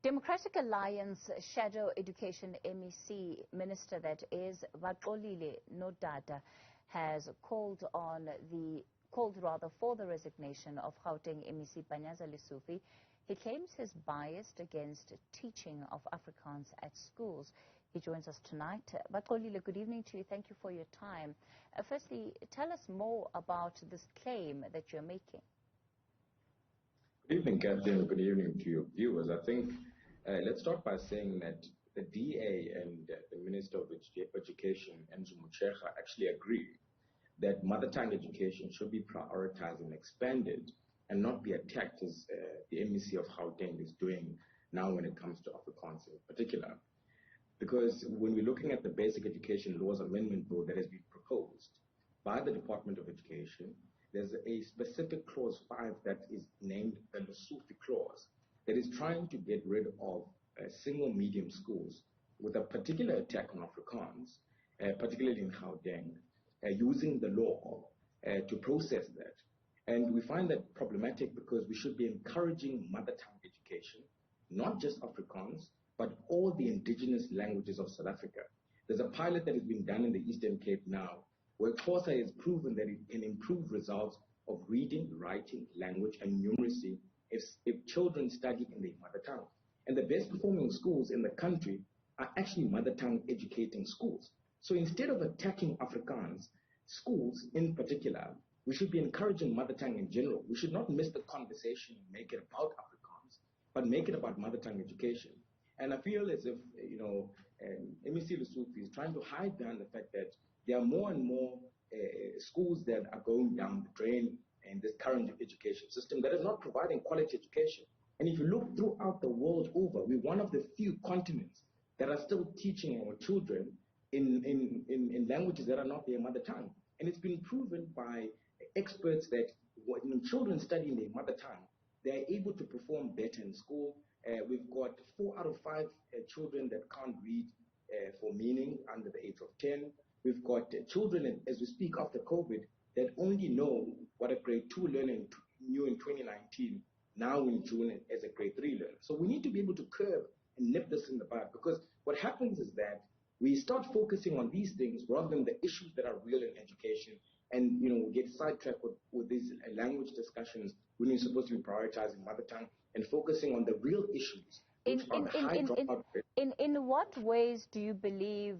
Democratic Alliance Shadow Education MEC Minister, that is, Baxolile Nodada, has called for the resignation of Gauteng MEC Panyaza Lesufi. He claims he's biased against teaching of Afrikaans at schools. He joins us tonight. Baxolile, good evening to you. Thank you for your time. Firstly, tell us more about this claim that you're making. Good evening, Catherine. Good evening to your viewers. I think let's start by saying that the DA and the Minister of Education, Enzo Muchecha, actually agree that mother tongue education should be prioritized and expanded and not be attacked as the MEC of Gauteng is doing now when it comes to Afrikaans in particular. Because when we're looking at the Basic Education Laws Amendment Bill that has been proposed by the Department of Education, there's a specific clause 5 that is named the Lesufi clause that is trying to get rid of single medium schools with a particular attack on Afrikaans, particularly in Gauteng, using the law to process that. And we find that problematic because we should be encouraging mother tongue education, not just Afrikaans, but all the indigenous languages of South Africa. There's a pilot that has been done in the Eastern Cape now, where Xhosa has proven that it can improve results of reading, writing, language, and numeracy if children study in their mother tongue. And the best performing schools in the country are actually mother tongue educating schools. So instead of attacking Afrikaans schools in particular, we should be encouraging mother tongue in general. We should not miss the conversation and make it about Afrikaans, but make it about mother tongue education. And I feel as if, MEC Lesufi is trying to hide behind the fact that there are more and more schools that are going down the drain in this current education system that is not providing quality education. And if you look throughout the world over, we're one of the few continents that are still teaching our children in languages that are not their mother tongue. And it's been proven by experts that when children study in their mother tongue, they're able to perform better in school. We've got 4 out of 5 children that can't read for meaning under the age of 10. We've got children, as we speak after COVID, that only know what a grade 2 learner knew in 2019, now in June as a grade 3 learner. So we need to be able to curb and nip this in the bud, because what happens is that we start focusing on these things rather than the issues that are real in education, and we get sidetracked with these language discussions when you're supposed to be prioritizing mother tongue and focusing on the real issues. In what ways do you believe,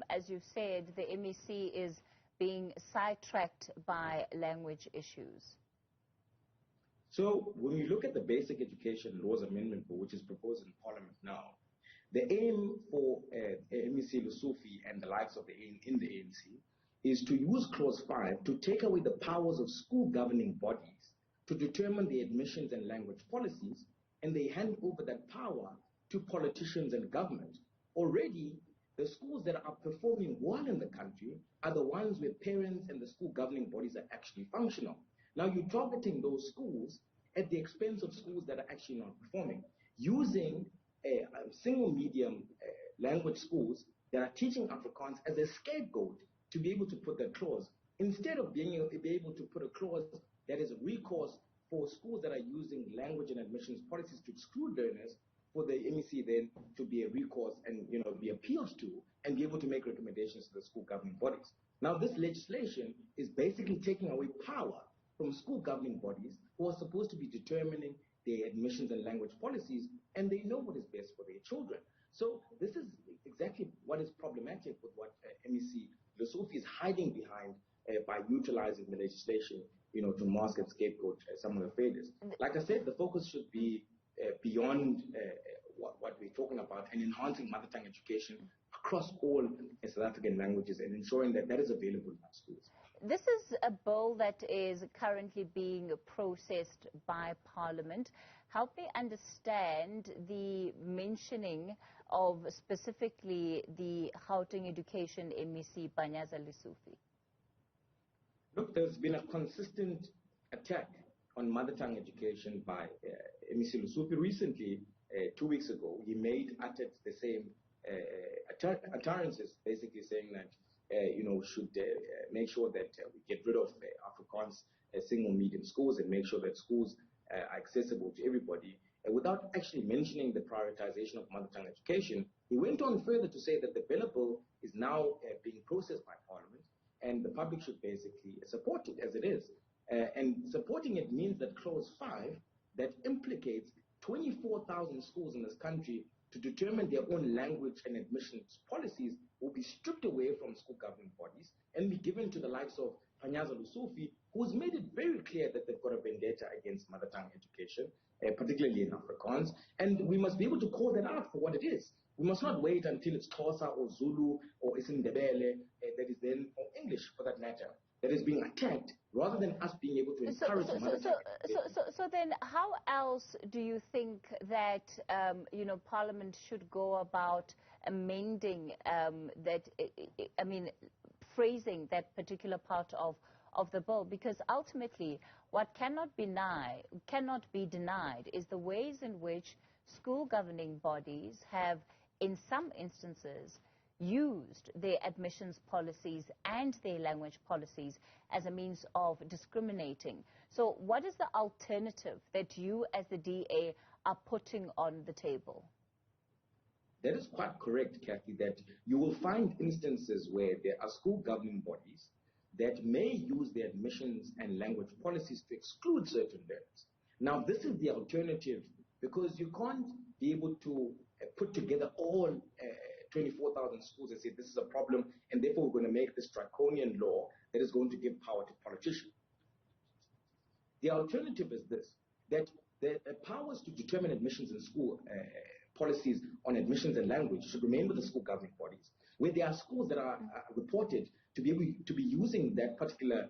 as you said, the MEC is being sidetracked by language issues? So when you look at the Basic Education Laws Amendment Bill, which is proposed in Parliament now, the aim for MEC Lesufi and the likes of in the ANC is to use Clause 5 to take away the powers of school governing bodies to determine the admissions and language policies, and they hand over that power to politicians and government. Already, the schools that are performing well in the country are the ones where parents and the school governing bodies are actually functional. Now you're targeting those schools at the expense of schools that are actually not performing, using single medium language schools that are teaching Afrikaans as a scapegoat to be able to put that clause, instead of being able to put a clause that is a recourse for schools that are using language and admissions policies to exclude learners, for the MEC then to be a recourse and be appealed to and be able to make recommendations to the school governing bodies. Now this legislation is basically taking away power from school governing bodies who are supposed to be determining their admissions and language policies, and they know what is best for their children. So this is exactly what is problematic with what MEC Lesufi is hiding behind by utilizing the legislation, to mask and scapegoat some of the failures. Like I said, the focus should be beyond what we're talking about, and enhancing mother tongue education across all South African languages and ensuring that that is available in our schools. This is a bill that is currently being processed by Parliament. Help me understand the mentioning of specifically the Gauteng Education MEC Panyaza Lesufi. Look, there's been a consistent attack on mother tongue education by MEC Lesufi. Recently, 2 weeks ago, he uttered the same utterances, basically saying that should make sure that we get rid of Afrikaans single medium schools and make sure that schools are accessible to everybody. without actually mentioning the prioritization of mother tongue education, he went on further to say that the BELA bill is now being processed by Parliament, and the public should basically support it as it is. And supporting it means that Clause 5, that implicates 24,000 schools in this country to determine their own language and admissions policies, will be stripped away from school governing bodies and be given to the likes of Panyaza Lesufi, who has made it very clear that they've got a vendetta against mother tongue education, particularly in Afrikaans, and we must be able to call that out for what it is. We must not wait until it's Xhosa or Zulu or Isindebele, that is then, or English for that matter, that is being attacked, rather than us being able to encourage mother tongue education. So then how else do you think that, Parliament should go about amending phrasing that particular part of the bill? Because ultimately, what cannot be denied is the ways in which school governing bodies have, in some instances, used their admissions policies and their language policies as a means of discriminating. So what is the alternative that you as the DA are putting on the table? That is quite correct, Kathy, that you will find instances where there are school governing bodies that may use their admissions and language policies to exclude certain learners. Now, this is the alternative, because you can't be able to put together all 24,000 schools and say this is a problem, and therefore we're going to make this draconian law that is going to give power to politicians. The alternative is this, that the powers to determine admissions in school policies on admissions and language should remain with the school governing bodies, where there are schools that are reported to be using that particular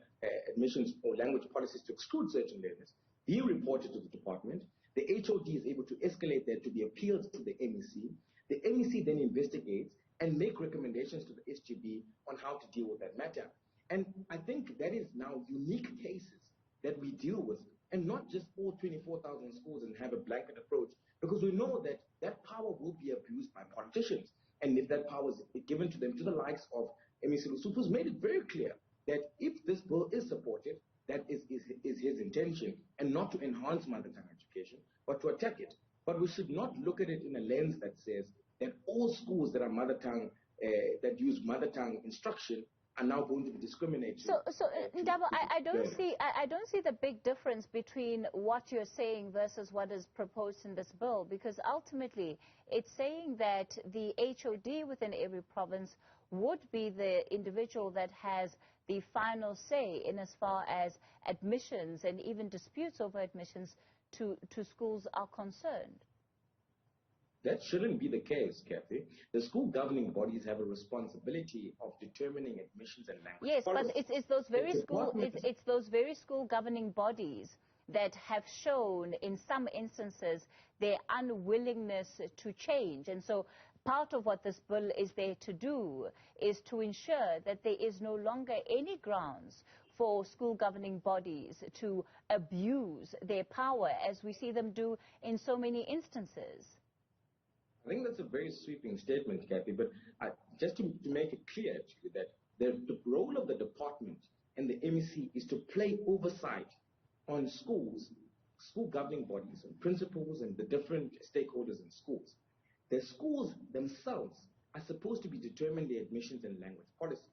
admissions or language policies to exclude certain learners, be reported to the department. The HOD is able to escalate that to be appealed to the MEC. The MEC then investigates and make recommendations to the SGB on how to deal with that matter. And I think that is now unique cases that we deal with, and not just all 24,000 schools and have a blanket approach, because we know that that power will be abused by politicians. And if that power is given to them, to the likes of MEC Lesufi, who's made it very clear that if this bill is supported, that is his intention, and not to enhance mother tongue education, but to attack it. But we should not look at it in a lens that says that all schools that are mother tongue, that use mother tongue instruction, are now going to be discriminated. So Ndaba, I don't see the big difference between what you're saying versus what is proposed in this bill, because ultimately it's saying that the HOD within every province would be the individual that has the final say in as far as admissions and even disputes over admissions to schools are concerned. That shouldn't be the case, Kathy. The school governing bodies have a responsibility of determining admissions and language. Yes, but it's those very school governing bodies that have shown in some instances their unwillingness to change. And so part of what this bill is there to do is to ensure that there is no longer any grounds for school governing bodies to abuse their power, as we see them do in so many instances. I think that's a very sweeping statement, Kathy, but just to make it clear to you that the role of the department and the MEC is to play oversight on schools, school governing bodies, and principals and the different stakeholders in schools. The schools themselves are supposed to be determining the admissions and language policies.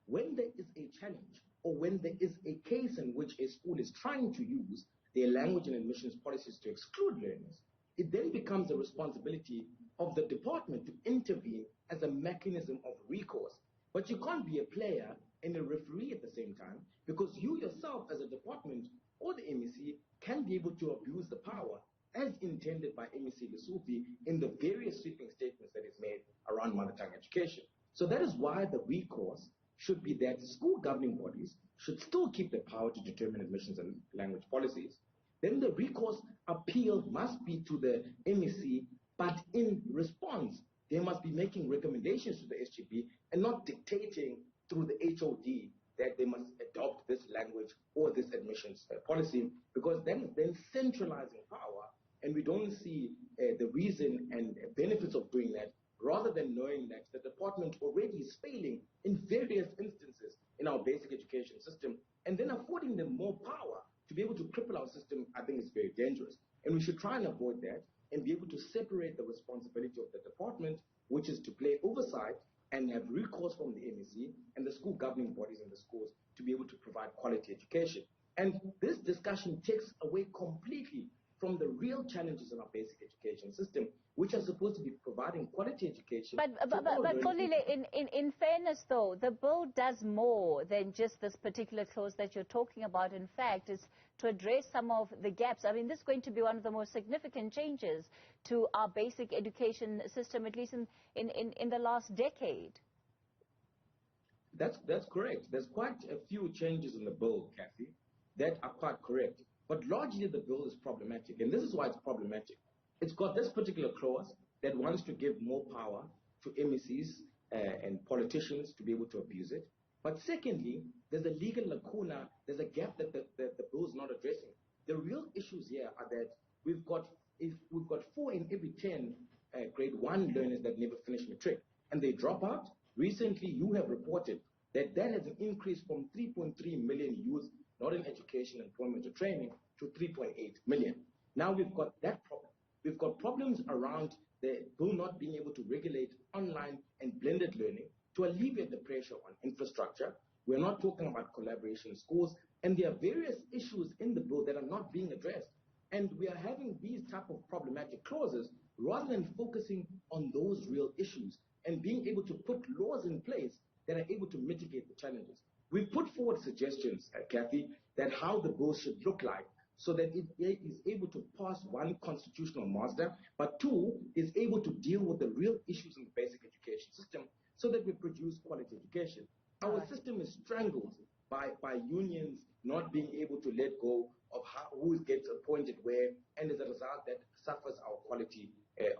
When there is a challenge, or when there is a case in which a school is trying to use their language and admissions policies to exclude learners, it then becomes the responsibility of the department to intervene as a mechanism of recourse. But you can't be a player and a referee at the same time, because you yourself as a department or the MEC can be able to abuse the power as intended by MEC Lesufi in the various sweeping statements that is made around mother tongue education. So that is why the recourse should be that school governing bodies should still keep the power to determine admissions and language policies. Then the recourse appeal must be to the MEC, but in response, they must be making recommendations to the SGB and not dictating through the HOD that they must adopt this language or this admissions policy, because then centralizing power, and we don't see the reason and benefits of doing that, rather than knowing that the department already is failing in various instances in our basic education system, and then affording them more power to be able to cripple our system. I think is very dangerous. And we should try and avoid that and be able to separate the responsibility of the department, which is to play oversight and have recourse from the MEC and the school governing bodies in the schools to be able to provide quality education. And this discussion takes away completely from the real challenges in our basic education system, which are supposed to be providing quality education. But Kolile, in fairness, though, the bill does more than just this particular clause that you're talking about. In fact, it's to address some of the gaps. I mean, this is going to be one of the most significant changes to our basic education system, at least in the last decade. That's correct. There's quite a few changes in the bill, Kathy, that are quite correct. But largely the bill is problematic, and this is why it's problematic. It's got this particular clause that wants to give more power to MECs and politicians to be able to abuse it. But secondly, there's a legal lacuna, there's a gap that the bill is not addressing. The real issues here are that we've got 4 in every 10 grade 1 learners that never finish matric, and they drop out. Recently, you have reported that has an increase from 3.3 million youth not in education, employment, or training, to 3.8 million. Now we've got that problem. We've got problems around the bill not being able to regulate online and blended learning to alleviate the pressure on infrastructure. We're not talking about collaboration in schools, and there are various issues in the bill that are not being addressed. And we are having these type of problematic clauses rather than focusing on those real issues and being able to put laws in place that are able to mitigate the challenges. We put forward suggestions, Kathy, that how the bill should look like so that it is able to pass, 1, constitutional muster, but 2, is able to deal with the real issues in the basic education system so that we produce quality education. Our system is strangled by unions not being able to let go of who gets appointed where, and as a result that suffers our quality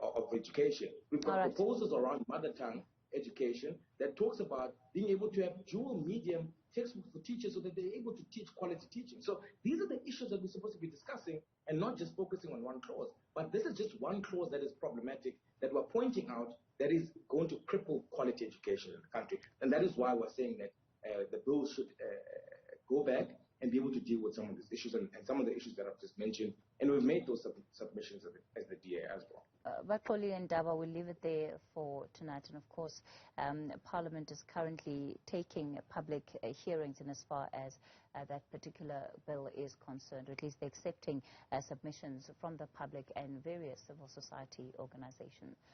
of education. We've got proposals around mother tongue education that talks about being able to have dual medium textbooks for teachers so that they're able to teach quality teaching. So these are the issues that we're supposed to be discussing and not just focusing on one clause. But this is just one clause that is problematic that we're pointing out that is going to cripple quality education in the country. And that is why we're saying that the bill should go back and be able to deal with some of these issues and some of the issues that I've just mentioned. And we've made those submissions as the DA as well. Bakoli and Daba, we'll leave it there for tonight. And of course, Parliament is currently taking public hearings in as far as that particular bill is concerned, or at least they're accepting submissions from the public and various civil society organizations.